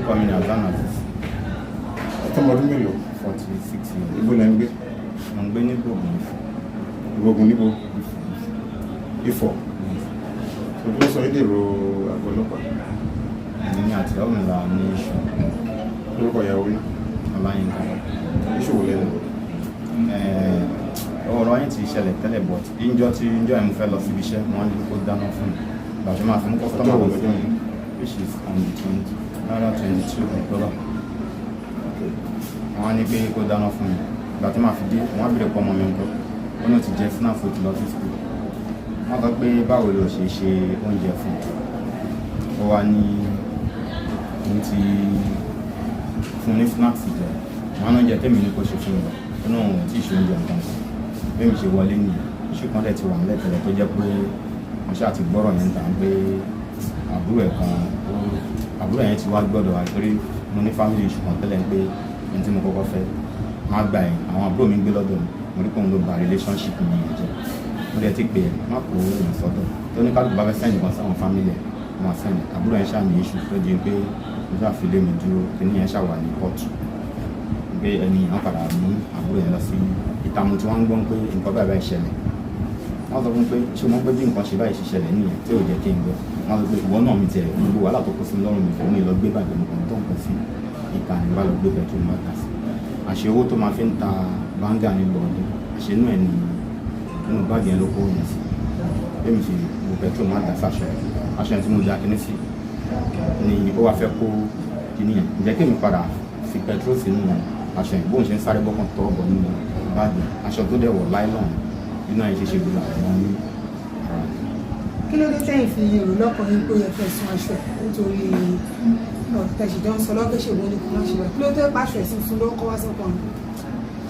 orúkọ mi ni Jona. Ọmọ ọdún mélòó? 46 years. Ibo lẹ ń gbé? Mo ń gbé ní Gbogbo. Ìgbógun níbo? Ifọ̀. So bí ó sọ èdè ro àgọ́ ọlọ́pàá. Èmi àti ọmọ mi là ní iṣu. Orúkọ ìyàwó yín? Ọláyínká. Iṣu wo lẹ́nu? Ọ̀rọ̀ yẹn ti ṣẹlẹ̀ tẹ́lẹ̀ but ìjọ ẹ̀ mo fẹ́ lọ síbi iṣẹ́ wọ́n ní kó dáná fún mi. Bàṣẹ máa fún kọ́sítọ́mà Ọjọ́ wo lọ lọ́jọ́ yẹn? which is on the 22 October. Wọ́n ní pé kó dáná fún mi. Ìgbà tí màá fi dé wọ́n á bèrè pọ́ ọmọ mi nǹkan. Ó náà ti jẹ snack food lọ sí school. Wọ́n sọ pé báwo ló ṣe ṣe oúnjẹ fún un. Ó wá ní òun ti fún ní snacks jẹ. Wọ́n á náà jẹ tẹ́mi ní kó ṣe fún mi lọ. Ó náà òun tí ì ṣe oúnjẹ nǹkan sí. Bí mi ṣe wọlé nìyẹn. Ṣùgbọ́n dẹ̀ ti wà nílẹ̀ tẹ́lẹ̀ tó jẹ́ pé wọ́n ṣáà ti gbọ́rọ̀ yẹn tàn pé àbúrò yẹn ti wá gbọ́dọ̀ wá torí mo ní family issue kan tẹ́lẹ̀ pé ẹni tí mo kọ́kọ́ fẹ́ má gbà yẹn àwọn àbúrò mi gbé lọ́dọ̀ mi mo rí pé òun ló ba relationship mi yẹn jẹ́ mo dẹ̀ ti pè é má kó èèyàn sọ́dọ̀ tó ní kálukú bá fẹ́ sẹ́yìn kan sáwọn family ẹ̀ wọn sẹ́yìn àbúrò yẹn ṣáà ní issue tó di pé mo ṣáà fi lé mi dúró kíní yẹn ṣáà wà ní kóòtù pé ẹni yẹn padà mú àbúrò yẹn lọ sí ìtààmú tí wọ́n ń gbọ́ pé nǹkan báyìí ṣẹlẹ̀ wọ́n sọ fún pé ṣé wọ́n pé bí nǹkan ṣe báyìí ṣe ṣẹlẹ̀ nìyẹn tí ò jẹ́ kí n gbọ́ wọ́n sọ pé ìwọ náà mi tiẹ̀ gbogbo wàhálà tó kó sí lọ́rùn mi fún mi lọ gbé bàjẹ́ nǹkan tó ń pẹ́ sí ìka ní bá lọ gbé bẹ̀ tó ń bá ta sí àṣẹ owó tó máa fi ń ta báńgà ní bọ̀ọ̀dù àṣẹ inú ẹ̀ ní inú báàgì yẹn ló kó yẹn sí bẹ́ẹ̀ ṣe mo pẹ̀tró máa dà sáṣọ aṣọ yẹn tí mo da kíní sí ni ó wá fẹ́ kó kíní yẹn ǹjẹ́ kí mi padà fi pẹ̀tró sínú aṣọ yẹn bóun ṣe ń sáré bọ́kàn tọ́ ọ̀bọ̀ nínú báàgì aṣọ tó dẹ̀ wọ̀ láìlọ́n nínú àyè ṣeṣe gbogbo àwọn ní ara. Kí ló dé tẹ́yìn fi èrò lọ́kàn yín pé ẹ fẹ́ sun aṣọ nítorí tẹ̀síjọ́ ń sọ lọ́kẹ́ ṣèwé ní kí wọ́n ṣe wẹ̀ kí ló dé pàṣọ ẹ̀sìn fún ló kọ́ wá sọ́kàn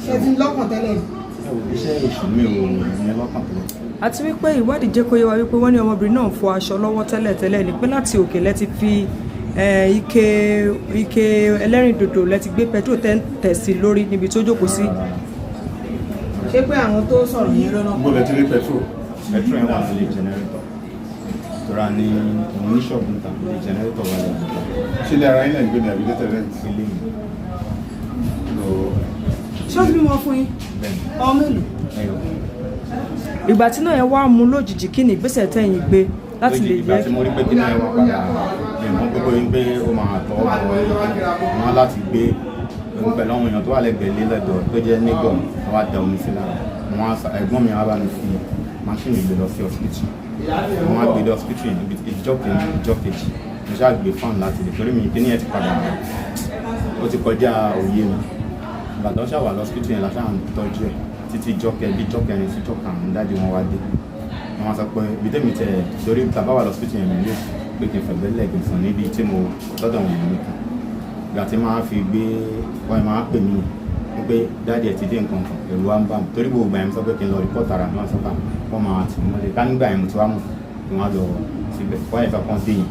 ṣe ti lọ́kàn tẹ́lẹ̀ ni. Iṣẹ́ èṣù mi ò ní lọ́kàn tẹ́lẹ̀. Àti wípé ìwádìí jẹ́ kó yé wa wípé wọ́n ní ọmọbìnrin náà fọ aṣọ lọ́wọ́ tẹ́lẹ̀ ni pé láti òkè lẹ ti fi ike ẹlẹ́rìndòdò lẹ ti gbé petrol tẹ̀ sí lórí níbi tó jókòó sí. Ṣé pé àwọn tó sọ̀rọ̀ yẹn lọ́nà. Bó lẹ ti rí petrol? Petrol yẹn wà nílé generator tora ní òun ní ṣọ́ọ̀bù níta ilé generator wà lẹ́yìn níta. Ṣé ilé ara yín náà gbé ní àbí lẹ́tẹ̀ rẹ̀? Ilé mi. Ṣọ́ọ̀bù bí wọ́n fún yín? Ọmọ mélòó? Ìgbà tí náà yẹn wá mú lójijì kí ni ìgbésẹ̀ tẹ̀yìn gbé láti lè ìgbà tí mo rí pé kí náà wọ́n padà ìmọ̀ gbogbo yín pé ó máa tọ́ wọn láti gbé òun pẹ̀lú àwọn èèyàn tó wà lẹ́gbẹ̀ẹ́ lélẹ́dọ̀ tó jẹ́ nígọ̀ wọn wá da omi sí lára ẹ̀gbọ́n mi wá bá mi fi máṣíìnì gbé lọ sí hospital wọn á gbé lọ hospital yẹn ìjọ kejì mo ṣáà gbé fáànù láti lè torí mi kí ni ẹ ti padà ó ti kọjá òye mi ìbàdàn ṣáà wà lọ hospital yẹn láṣà ń tọ́jú ẹ̀ títí jọ́ kẹrin sí jọ́ karùn-ún dájú wọn wá dé wọn sọ pé ibi tẹ́mi tẹ̀ torí bàbá wà lọ hospital yẹn mi lé pé kí n fẹ̀gbẹ́ lẹ́gbẹ̀ẹ́ fún níbi tí mo lọ́dọ̀ wọn yẹn nìkan ìgbà tí máa fi gbé wọ́n máa pè mí pé dáàdì ẹ̀ ti dé nǹkan kan èrò wa ń bà mí torí gbogbo ìgbà yẹn sọ pé kí n lọ rìpọ́tà ara mi wọ́n sọ pé wọ́n máa tì mí mọ́lẹ̀ ká nígbà yẹn mo ti wá mọ̀ kí wọ́n lọ síbẹ̀ wọ́n yẹn fẹ́ kàn dé yìí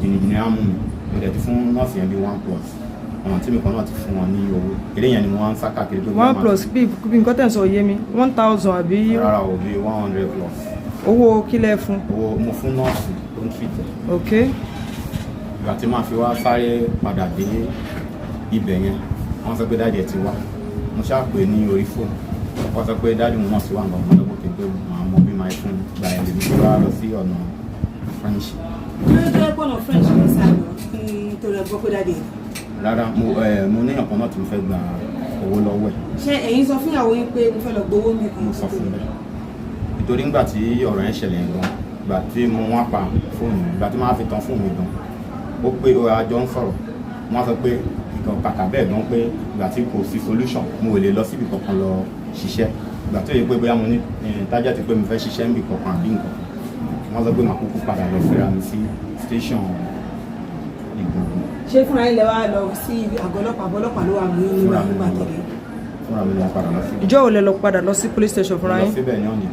jìnnìjìnnì á mú mi mo dẹ̀ ti fún nọ́ọ̀sì yẹn bí 1+ ọ̀nà tí mi kan náà ti fún wọn ní owó eré yẹn ni wọ́n ń sá káàkiri tó 1+ bí nǹkan tẹ̀ ń sọ yé mi 1000 àbí. rárá o bí 100+. Owó kílẹ̀ fún. owó mo fún nọ́ọ̀sì tó ń tìtẹ̀. Ok. Ìgbà tí máa fi wá sáré padà dé ibẹ̀ yẹn wọ́n sọ pé dáàdì ẹ̀ ti wá mo ṣáà pè ní orí fóònù wọ́n sọ pé dáàdì mo náà ti wá nǹkan ọmọdé kò pé màá mọ bí máa fún gbà ẹ̀ lèmi tó wá lọ sí ọ̀nà French. Kí ló dé gbọ́nà French ní sáà lọ nítorí ẹgbọ́ pé dáàdì ẹ̀? Rárá mo ní ọ̀kan náà tí mo fẹ́ gba owó lọ́wọ́ ẹ̀. Ṣé ẹ̀yin sọ fún ìyàwó yín pé mo fẹ́ lọ gbowó mi kan? Mo sọ fún bẹ́ẹ̀ nítorí nígbà tí ọ̀rọ̀ yẹn ṣẹlẹ̀ gan ìgbà tí mo wá pa fóònù ìgbà tí máa fi tan fóònù gan ó pé àjọ ń sọ̀rọ̀ wọ́n sọ pé ìkan kàkà bẹ́ẹ̀ gan pé ìgbà tí kò sí solution mo ò lè lọ síbi kankan lọ ṣiṣẹ́ ìgbà tó yẹ pé bóyá mo ní tájà ti pé mo fẹ́ ṣiṣẹ́ níbi kankan àbí nǹkan wọ́n sọ pé màá kúkú padà lọ fẹ́ra mi sí station Ìgbòho. Ṣé fúnra yín lẹ wá lọ sí àgọ́ ọlọ́pàá ló wà mú yín nígbà nígbà tẹ̀lé? Fúnra mi lọ padà lọ sí. Ìjọ́ wo lẹ lọ padà lọ sí police station fúnra yín? Lọ síbẹ̀ ní on the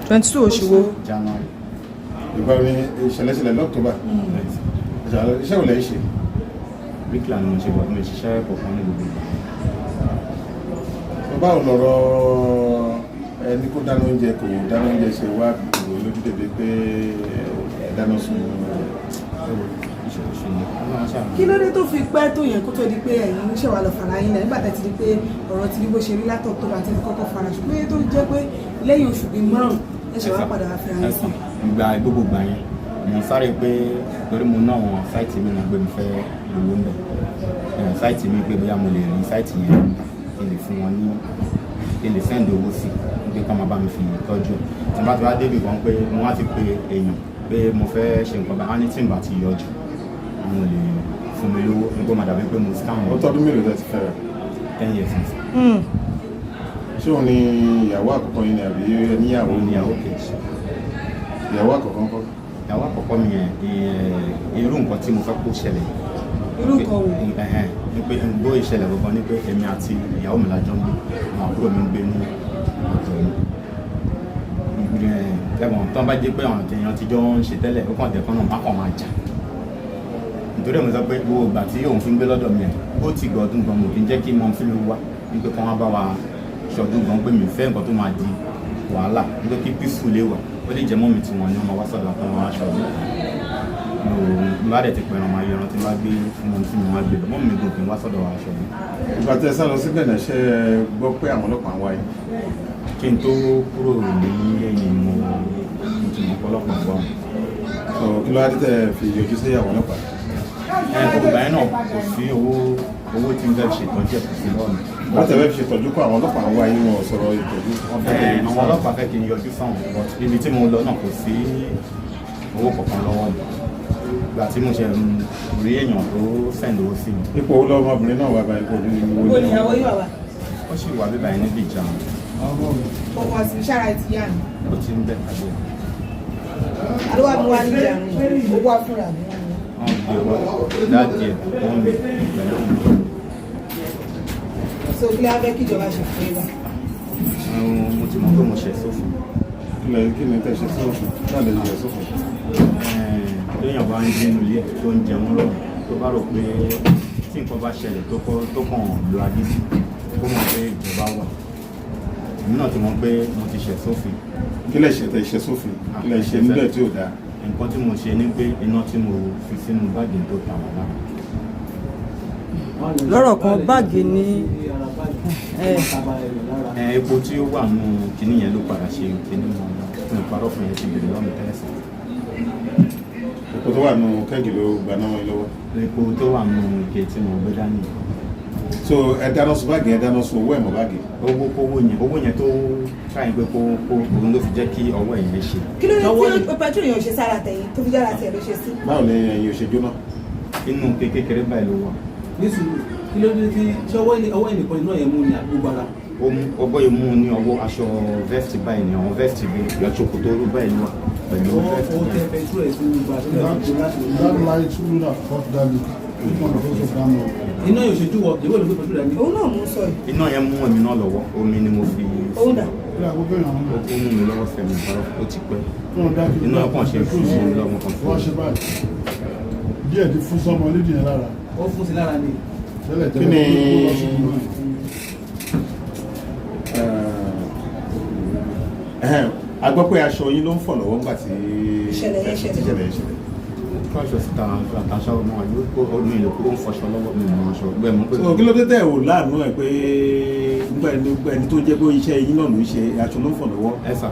22 oṣù wo? January. Ìgbà wo ni ìṣẹ̀lẹ̀ l'October? Iṣẹ́ wo lẹ ń ṣe? Bíkìlà ni mo ṣe bọ̀ mo ṣiṣẹ́ kọ̀ọ̀kan ní gbogbo ìgbà. Báwo lọ̀rọ̀ ẹni kó dáná oúnjẹ kò dáná oúnjẹ ṣe wá kò lójú tètè pé dáná sun Ìṣòro ni wọ́n kí ló dé tó fi pẹ́ tó yẹn kó tó di pé ẹ̀yin ṣe wà lọ fara yín náà nígbà tá ti di pé ọ̀rọ̀ ti di bó ṣe rí látọ̀ tó bá ti kọ́kọ́ fara ṣùgbọ́n tó jẹ́ pé lẹ́yìn oṣù bíi márùn-ún ẹ ṣe wá padà wá fi ara sí. Gbogbo gbà yẹn mo sáré pé torí mo ná àwọn sáìtì mi náà gbé mi fẹ́ lówó ń bẹ̀ sáìtì mi pé bóyá mo lè rí sáìtì yẹn kí n lè fún wọn ní kí n lè sẹ́ǹdì owó sí pé ká máa bá mi fi tọ́jú tí bá ti wá débi kan pé mo wá ti pe èèyàn pé mo fẹ́ ṣe nǹkan bá á ní tí n bá ti yọjú mo lè fún mi lówó nígbà máa dàbí pé mo scam wọn. ó tọ́dún mélòó tẹ́ ti fẹ́rẹ̀? 10 years since. ṣé òun ni ìyàwó àkọ́kọ́ yín ni àbí níyàwó ìyàwó kejì? ìyàwó àkọ́kọ́ ńkọ́? ìyàwó àkọ́kọ́ mi yẹn irú nǹkan tí mo fẹ́ kó ṣẹlẹ̀ irú nǹkan wo? ní pé bó ìṣẹ̀lẹ̀ gbogbo ní pé èmi àti ìyàwó mi lájọ ń gbé àwọn àbúrò mi ń gbé ní ọ̀dọ̀ mi ẹ̀wọ̀n tó ń bá jẹ́ pé àwọn èèyàn ti jọ ń ṣe tẹ́lẹ̀ ó kàn tẹ̀kọ́ náà má kàn máa jà nítorí èmi sọ pé gbogbo ìgbà tí òun fi ń gbé lọ́dọ̀ mi ó ti gbọ́dún gan mo kì í jẹ́ kí mọ́ fi mi wá wípé kí wọ́n bá wa ṣọdún gan pé mi fẹ́ nǹkan tó máa di wàhálà nítorí kí peaceful lè wà ó lè jẹ́ mọ́ mi tí wọ́n ní wọ́n wá sọ̀dọ̀ àtàwọn wọn aṣọ́dún mo bá dẹ̀ ti pẹ̀ràn máa yẹran tí wọ́n gbé fún wọn tí mo wá gbé lọ mọ́ mi gùn kí n wá sọ̀dọ̀ wọn aṣọ́dún. ìgbà tẹ́ sá lọ síbẹ̀ náà ṣe gbọ́ pé àwọn ọlọ́pàá ń wáyé? kí n tó kúrò ní ẹ̀yìn mo ti mọ̀ ọ̀pọ̀lọpọ̀ gbọ́. kí ló wá dé tẹ́ fi yọjú sí àwọn ọlọ́pàá? ọgbà yẹn náà kò sí owó tí n fẹ́ ṣètọ́jú ẹ̀ kò sí lọ́ọ̀nù. wọ́n tẹ̀lé fi ṣètọ́jú kó àwọn ọlọ́pàá ń wáyé wọn sọ̀rọ̀ ìtọ́jú. àwọn ọlọ́pàá fẹ́ kí n yọjú fáwọn but ibi tí mo lọ náà kò sí owó kankan lọ́wọ́ mi ìgbà tí mo ṣe rí èèyàn tó send owó sí mi. ipò owó lọ́wọ́ ọmọbìnrin náà wà báyìí kò ní owó ní ìyàwó yóò wà. ó sì wà bíbá yẹn níbi ìjà ọkọ àti ìṣára ti yá mi. ó ti ń bẹ̀ tàbí àdúrà mi wá níjà mi ó wá fúnra mi. wọ́n gbé wá dáàdì ẹ̀ wọ́n mi pẹ̀lú òun. so kí ló wá fẹ́ kíjọba ṣe fún wa. mo ti mọ̀ pé mo ṣẹ̀ sófin. kí ni tẹ́ ṣe sófin náà lè ṣe sófin? téèyàn bá ń gbénu ilé tó ń jẹun lọ́wọ́ tó bá rò pé tí nǹkan bá ṣẹlẹ̀ tó kàn lo adé sí kó mọ̀ pé ìjọba wà èmi náà ti mọ̀ pé mo ti ṣẹ̀ sófin. kí lẹ ṣe tẹ́ ṣe sófin? kí lẹ ṣe níbẹ̀ tí ò dáa? nǹkan tí mo ṣe ni pé iná tí mo fi sínú báàgì tó ta wà lára. lọ́rọ̀ kan báàgì ní epo tí ó wà nù kíní yẹn ló padà ṣe kíní wọn fún ìparọ́ fún yẹn ti bèrè lọ́nà tẹ́lẹ̀ sí. epo tó wà nù kẹ́gì ló gba náà wọ́n lọ́wọ́? epo tó wà nù ike tí mo gbé dání. so ẹ dáná sun báàgì, ẹ dáná sun owó ẹ̀ mọ́ báàgì? owó yẹn tó ṣáà pé kó òun ló fi jẹ́ kí ọwọ́ ẹ̀ yẹn ṣe. kí ló dé tí pẹtrol yẹn ò ṣe sára tẹ̀yìn tó fi jára tẹ̀ ló ṣe sí. báwo ni ẹ̀yin ò ṣe jóná? inú kékeré báyìí ló wà. nísìnyí kí ló dé tí ṣé ọwọ́ ẹnìkan iná yẹn mú ni àgbógbó ara? ọgbọ́ yìí mú ní ọwọ́ aṣọ vest báyìí ni àwọn vest bí ìyọ̀chọ̀kù tó rú báyìí ló wà pẹ̀lú vest. ó tẹ pẹtrol ẹ̀ sínú ìgbà tó lẹ́yìn láti iná yóò ṣojú wọ ìwé olùgbé pẹtrol dání. òun náà mú sọ yìí. iná yẹn mú èmi náà lọ́wọ́ omi ni mo fi. òun dà. ó mú mi lọ́wọ́ fẹ̀mí ìbára ó ti pẹ́. iná ọkàn ṣe fún mi lọ́mọ kan fún mi. díẹ̀ ti fún sọmọ nídìí yẹn lára. ó fún sí lára ni. tẹ́lẹ̀ kí ni a gbọ́ pé aṣọ yín ló ń fọ̀ lọ́wọ́ nígbà tí ìṣẹ̀lẹ̀ yẹn ṣẹlẹ̀. fún aṣọ síta àtàṣà ọmọ àyè ọdún ìlú kúrò ń fọṣọ lọ́wọ́ mi mọ aṣọ gbẹ mú pé. so kí ló dé tẹ̀ ò láàánú ẹ̀ pé nígbà ẹni tó jẹ́ pé iṣẹ́ yín náà ló ń ṣe aṣọ ló ń fọ̀ lọ́wọ́. ẹ sà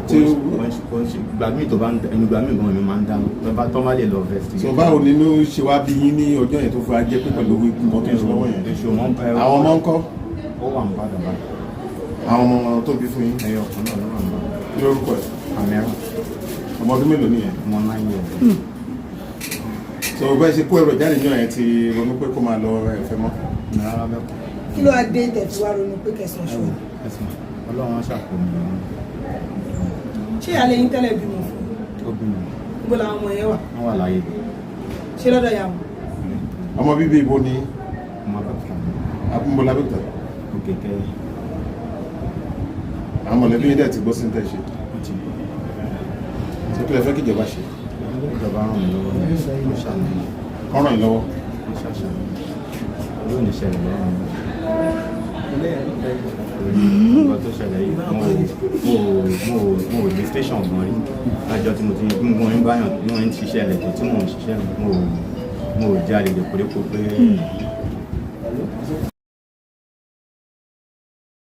kó ìgbà míì tó bá ń ẹnu ìgbà míì gan mi máa ń dáná tó bá lè lọ vest. so báwo ni ló ṣe wá bí yín ní ọjọ́ yẹn tó fi ajẹ́ pé pẹ̀lú nǹkan tó ń ṣe lọ́wọ́ yẹn? àwọn ọmọ ń kọ́? ó wà ń bàdàn báyìí. àwọn ọmọ tó bí fún yín? ẹyọ ọkàn náà ló wà ń bàdàn. kí lórúkọ ẹ̀? àmẹ́rà. ọmọ ọdún mélòó nìyẹn? ọmọ 9 years. so bẹ́ẹ̀ ṣe kó ẹrọ jáde náà ẹ ti ronú pé kó máa lọ ẹ̀fẹ́ mọ́? rárá bẹ́ẹ̀ kọ́. kí ló wá dé tẹ̀sí wá ronú pé kẹsàn-án ṣòro. ẹ̀sìn ọlọ́run ṣàkóso ṣé ìyáálé yín tẹ́lẹ̀ bímọ fún ó bímọ. níbo làwọn ọmọ yẹn wà. wọ́n wà láyé. ṣé lọ́dọ̀ yà wọ́n. ọmọ bíbí ibo ni? ọmọ abẹ́òkúta. abúmọ̀lá bẹ́ẹ̀ òkè kẹ́yẹ. àwọn mọ̀lẹ́bí yín dẹ̀ ti gbọ́ sí ní tẹ̀ ṣe. ó ti bọ̀. so kí lẹ fẹ́ kíjọba ṣe? ìjọba ràn mí lọ́wọ́ ní ṣàlàyé. kọ́ ràn yín lọ́wọ́? wọ́n ṣàṣàlàyé. yóò ní ṣẹlẹ̀ lọ́wọ́ mi. nǹkan tó ṣẹlẹ̀ yìí mo ò dé station gan rí lájọ tí mo ti ń báyàn ní wọ́n ń ṣiṣẹ́ ẹ̀lẹ́tẹ̀ tí mo ń ṣiṣẹ́ mo ò jáde dèpòdépò pé